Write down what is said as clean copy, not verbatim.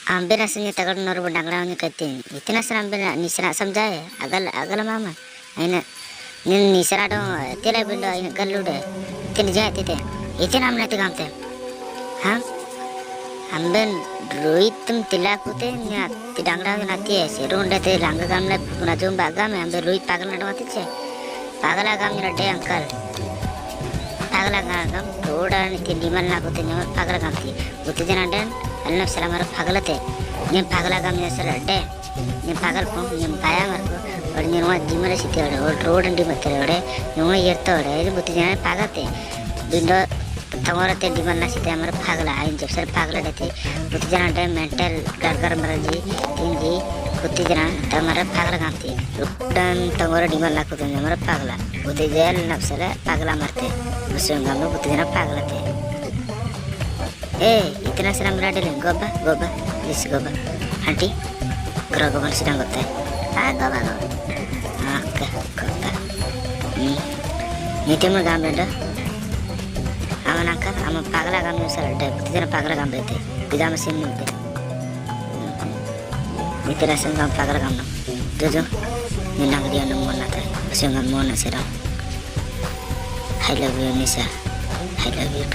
Ambil rasanya takut noru berdanglang kating. Itina seram bela nisra samjaya. Agal mama. Aina nin nisra dong. Tera bela aina galude. Itin jaya tite. Itina amna tigamte. Ham amben roitum tilakute nya tidanglang nati seru ndate langa gamla puna jom baga me ambe roit pagal na mati che. Pagala gam nya de uncle. Pagala gam roda ni tindiman na kute nya pagala gam ti. Buti jana den Allah salamar pagalate. Nya pagala gam nya sala de. Nya pagal ko nya baya mar ko और nya wa dimara siti ore और road ndi matere ore nya yerto ore buti jana pagate. Dindo Tamora ते दिमाग नसीते हमारे पागल आये जब sir पागल रहते बुद्धि जना डे मेंटल घर मरजी तीन जी बुद्धि जना तमोरा पागल कामती रुपटन तमोरा दिमाग लाखों तो हमारे पागल बुद्धि जेल नफ्सरे पागल मरते मुस्लिम गांव बुद्धि जना पागल थे इतना सारा मेरा डेले गोबा इस गोबा आंटी ग्रो गोबा सिद्धांत होता है गोबा गोबा नीचे में गांव में amanangkan ama pagala gam sar de tidana pagala gam bete tidama sim nute mitera sangam pagala gam no jojo ninang dia no mona ta sangam mona sera I love you Nisa I love you